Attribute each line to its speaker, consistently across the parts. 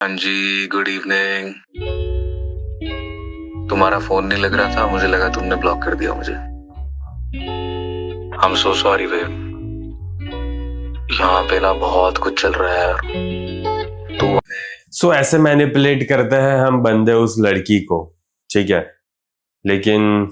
Speaker 1: हाँ जी, good evening. तुम्हारा phone नहीं लग रहा था, मुझे लगा तुमने ब्लॉक कर दिया मुझे। I am so sorry babe. यहाँ पे ना बहुत कुछ चल रहा है यार।
Speaker 2: सो ऐसे मैनिपुलेट करते हैं हम बंदे उस लड़की को, ठीक है, लेकिन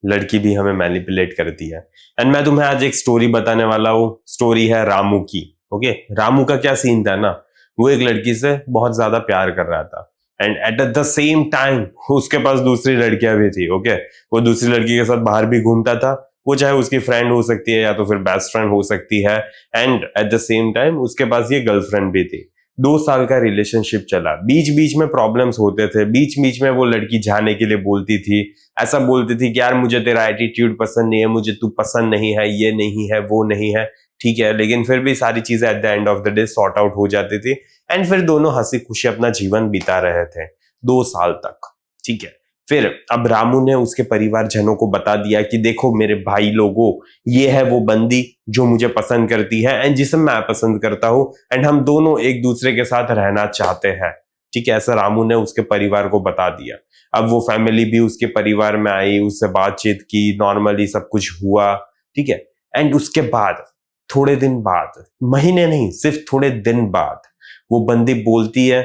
Speaker 2: लड़की भी हमें मैनिपुलेट करती है। एंड मैं तुम्हें आज एक स्टोरी बताने वाला हूँ। स्टोरी है रामू की। ओके, रामू का क्या सीन था ना, वो एक लड़की से बहुत ज्यादा प्यार कर रहा था and at the same time उसके पास दूसरी लड़कियां भी थी। ओके, वो दूसरी लड़की के साथ बाहर भी घूमता था। वो चाहे उसकी फ्रेंड हो सकती है या तो फिर बेस्ट फ्रेंड हो सकती है। And at the same time उसके पास ये गर्लफ्रेंड भी थी। 2 साल का रिलेशनशिप चला। बीच बीच में प्रॉब्लम्स होते थे, बीच बीच में वो लड़की जाने के लिए बोलती थी, ऐसा बोलती थी कि यार मुझे तेरा एटीट्यूड पसंद नहीं है, मुझे तू पसंद नहीं है, ये नहीं है, वो नहीं है, ठीक है। लेकिन फिर भी सारी चीजें at the end of the day sort out हो जाती थी एंड फिर दोनों हंसी खुशी अपना जीवन बिता रहे थे 2 साल तक, ठीक है। फिर अब रामू ने उसके परिवारजनों को बता दिया कि देखो मेरे भाई लोगों, ये है वो बंदी जो मुझे पसंद करती है एंड जिसे मैं पसंद करता हूं एंड हम दोनों एक दूसरे के साथ रहना चाहते हैं, ठीक है। ऐसा रामू ने उसके परिवार को बता दिया। अब वो फैमिली भी उसके परिवार में आई, उससे बातचीत की, नॉर्मली सब कुछ हुआ, ठीक है। एंड उसके बाद थोड़े दिन बाद, महीने नहीं सिर्फ थोड़े दिन बाद, वो बंदी बोलती है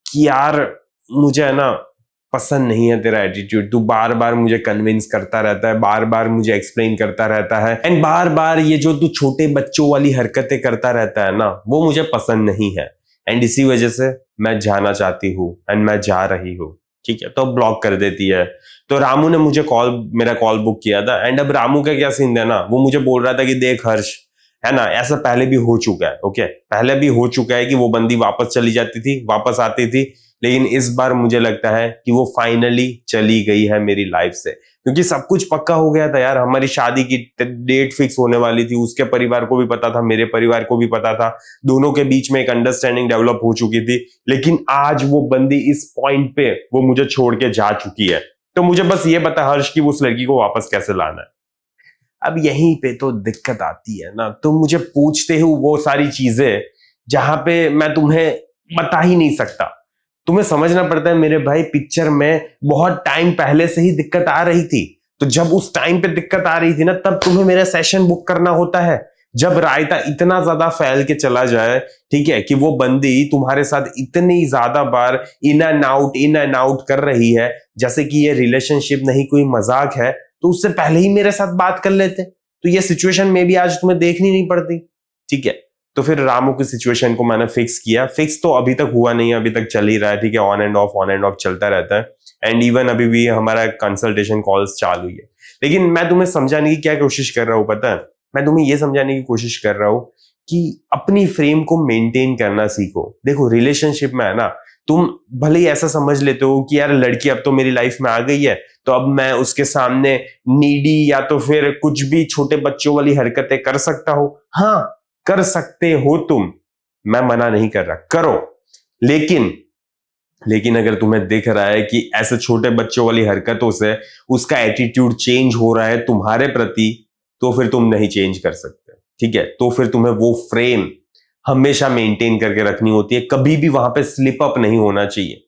Speaker 2: कि यार मुझे है ना पसंद नहीं है तेरा एटीट्यूड, तू बार बार मुझे कन्विंस करता रहता है, बार बार मुझे एक्सप्लेन करता रहता है एंड बार बार ये जो तू छोटे बच्चों वाली हरकतें करता रहता है ना, वो मुझे पसंद नहीं है एंड इसी वजह से मैं जाना चाहती हूँ एंड मैं जा रही हूँ, ठीक है। तो ब्लॉक कर देती है। तो रामू ने मुझे मेरा कॉल बुक किया था एंड अब रामू का क्या सीन है ना, वो मुझे बोल रहा था कि देख हर्ष, है ना, ऐसा पहले भी हो चुका है। ओके, पहले भी हो चुका है कि वो बंदी वापस चली जाती थी, वापस आती थी, लेकिन इस बार मुझे लगता है कि वो फाइनली चली गई है मेरी लाइफ से, क्योंकि सब कुछ पक्का हो गया था यार। हमारी शादी की डेट फिक्स होने वाली थी, उसके परिवार को भी पता था, मेरे परिवार को भी पता था, दोनों के बीच में एक अंडरस्टैंडिंग डेवलप हो चुकी थी। लेकिन आज वो बंदी इस पॉइंट पे वो मुझे छोड़ के जा चुकी है। तो मुझे बस ये बता हर्ष कि उस लड़की को वापस कैसे लाना है। अब यहीं पे तो दिक्कत आती है ना, तुम मुझे पूछते हो वो सारी चीजें जहां पे मैं तुम्हें बता ही नहीं सकता। तुम्हें समझना पड़ता है मेरे भाई, पिक्चर में बहुत टाइम पहले से ही दिक्कत आ रही थी। तो जब उस टाइम पे दिक्कत आ रही थी ना, तब तुम्हें मेरा सेशन बुक करना होता है। जब रायता इतना ज्यादा फैल के चला जाए, ठीक है, कि वो बंदी तुम्हारे साथ इतनी ज्यादा बार इन एंड आउट कर रही है, जैसे कि ये रिलेशनशिप नहीं कोई मजाक है, तो उससे पहले ही मेरे साथ बात कर लेते, तो ये सिचुएशन में भी आज तुम्हें देखनी नहीं पड़ती, ठीक है। तो फिर रामू की सिचुएशन को मैंने फिक्स किया। फिक्स तो अभी तक हुआ नहीं है, अभी तक चल ही रहा है, ठीक है, ऑन एंड ऑफ चलता रहता है एंड इवन अभी भी हमारा कंसल्टेशन कॉल्स चालू ही है। लेकिन मैं तुम्हें समझाने की क्या कोशिश कर रहा हूं पता है, मैं तुम्हें यह समझाने की कोशिश कर रहा हूं कि अपनी फ्रेम को मेंटेन करना सीखो। देखो रिलेशनशिप में है ना, तुम भले ही ऐसा समझ लेते हो कि यार लड़की अब तो मेरी लाइफ में आ गई है, तो अब मैं उसके सामने नीडी या तो फिर कुछ भी छोटे बच्चों वाली हरकतें कर सकता हूं। हाँ, कर सकते हो तुम, मैं मना नहीं कर रहा, करो। लेकिन अगर तुम्हें दिख रहा है कि ऐसे छोटे बच्चों वाली हरकतों से उसका एटीट्यूड चेंज हो रहा है तुम्हारे प्रति, तो फिर तुम नहीं चेंज कर सकते, ठीक है। तो फिर तुम्हें वो फ्रेम हमेशा मेंटेन करके रखनी होती है, कभी भी वहां पे स्लिप अप नहीं होना चाहिए।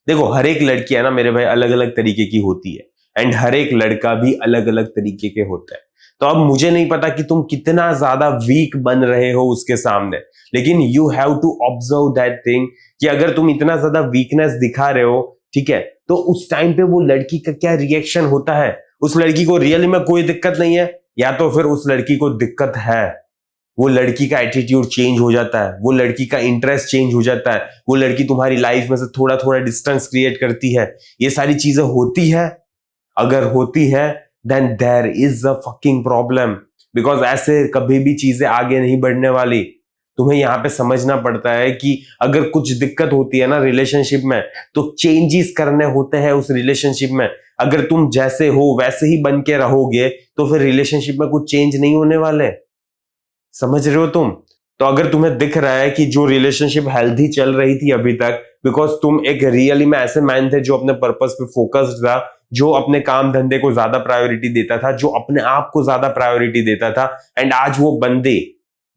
Speaker 2: देखो हर एक लड़की है ना मेरे भाई, अलग अलग तरीके की होती है एंड हर एक लड़का भी अलग अलग तरीके के होता है। तो अब मुझे नहीं पता कि तुम कितना ज्यादा वीक बन रहे हो उसके सामने, लेकिन you have to observe that thing कि अगर तुम इतना ज्यादा वीकनेस दिखा रहे हो, ठीक है, तो उस टाइम पे वो लड़की का क्या रिएक्शन होता है। उस लड़की को रियली में कोई दिक्कत नहीं है, या तो फिर उस लड़की को दिक्कत है, वो लड़की का एटीट्यूड चेंज हो जाता है, वो लड़की का इंटरेस्ट चेंज हो जाता है, वो लड़की तुम्हारी लाइफ में से थोड़ा थोड़ा डिस्टेंस क्रिएट करती है। ये सारी चीजें होती है। अगर होती है then there is a fucking problem, because ऐसे कभी भी चीजें आगे नहीं बढ़ने वाली। तुम्हें यहाँ पे समझना पड़ता है कि अगर कुछ दिक्कत होती है ना रिलेशनशिप में, तो चेंजेस करने होते हैं उस रिलेशनशिप में। अगर तुम जैसे हो वैसे ही बन के रहोगे, तो फिर रिलेशनशिप में कुछ चेंज नहीं होने वाले। समझ रहे हो तुम? तो अगर तुम्हें दिख रहा है कि जो रिलेशनशिप हेल्थी चल रही थी अभी तक, बिकॉज तुम एक रियली में ऐसे मैन थे जो अपने पर्पस पे फोकस्ड था, जो अपने काम धंधे को ज्यादा प्रायोरिटी देता था, जो अपने आप को ज्यादा प्रायोरिटी देता था, एंड आज वो बंदे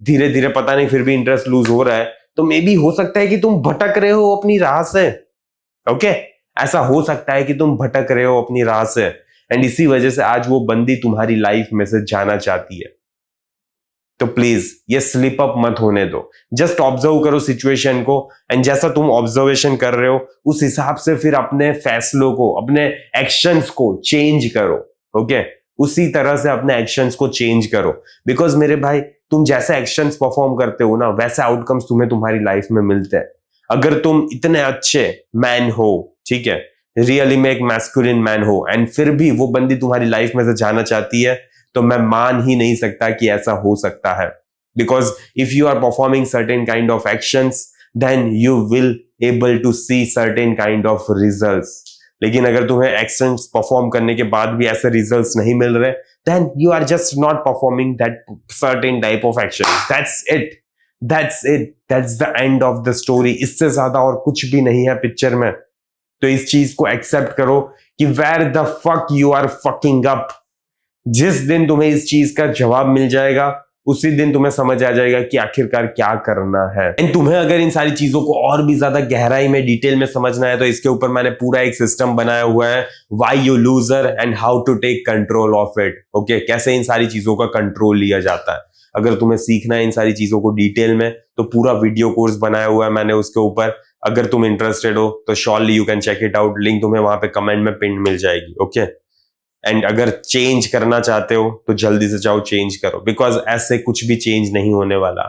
Speaker 2: धीरे धीरे पता नहीं फिर भी इंटरेस्ट लूज हो रहा है, तो मे बी हो सकता है कि तुम भटक रहे हो अपनी राह से। ओके, ऐसा हो सकता है कि तुम भटक रहे हो अपनी राह से, एंड इसी वजह से आज वो बंदी तुम्हारी लाइफ में से जाना चाहती है। तो प्लीज ये स्लिप अप मत होने दो। जस्ट ऑब्जर्व करो सिचुएशन को, एंड जैसा तुम ऑब्जर्वेशन कर रहे हो उस हिसाब से फिर अपने फैसलों को, अपने एक्शंस को चेंज करो। ओके, उसी तरह से अपने एक्शंस को चेंज करो, बिकॉज मेरे भाई तुम जैसे एक्शंस परफॉर्म करते हो ना, वैसे आउटकम्स तुम्हें तुम्हारी लाइफ में मिलते हैं। अगर तुम इतने अच्छे मैन हो, ठीक है, रियली में एक मैस्कुलिन मैन हो, एंड फिर भी वो बंदी तुम्हारी लाइफ में से जाना चाहती है, तो मैं मान ही नहीं सकता कि ऐसा हो सकता है। Because if you are performing certain kind of actions, then you will able to see certain kind of results. लेकिन अगर तुम्हें एक्शंस परफॉर्म करने के बाद भी ऐसे रिजल्ट्स नहीं मिल रहे, then you are just not performing that certain type of action. That's it, that's it, that's the end of the story. इससे ज्यादा और कुछ भी नहीं है पिक्चर में। तो इस चीज को एक्सेप्ट करो कि where the fuck you are fucking up. जिस दिन तुम्हें इस चीज का जवाब मिल जाएगा, उसी दिन तुम्हें समझ आ जाएगा कि आखिरकार क्या करना है। एंड तुम्हें अगर इन सारी चीजों को और भी ज्यादा गहराई में डिटेल में समझना है, तो इसके ऊपर मैंने पूरा एक सिस्टम बनाया हुआ है, why you loser and how to take control of it. Okay, कैसे इन सारी चीजों का कंट्रोल लिया जाता है। अगर तुम्हें सीखना है इन सारी चीजों को डिटेल में, तो पूरा वीडियो कोर्स बनाया हुआ है मैंने उसके ऊपर। अगर तुम इंटरेस्टेड हो तो surely you can check it out. Link तुम्हें वहां पे कमेंट में पिन मिल जाएगी। ओके, एंड अगर चेंज करना चाहते हो तो जल्दी से जाओ चेंज करो, बिकॉज ऐसे कुछ भी चेंज नहीं होने वाला।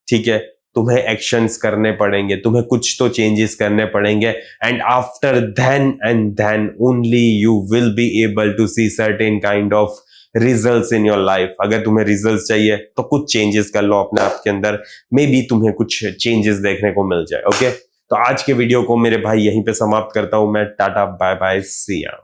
Speaker 2: ठीक है, तुम्हें एक्शंस करने पड़ेंगे, तुम्हें कुछ तो चेंजेस करने पड़ेंगे, and after then only you will be able to see certain kind of results in your life. अगर तुम्हें रिजल्ट्स चाहिए तो कुछ चेंजेस कर लो अपने आप के अंदर, मे बी तुम्हें कुछ चेंजेस देखने को मिल जाए। ओके, तो आज के वीडियो को मेरे भाई यहीं पे समाप्त करता हूं मैं। टाटा बाय बाय, सी या।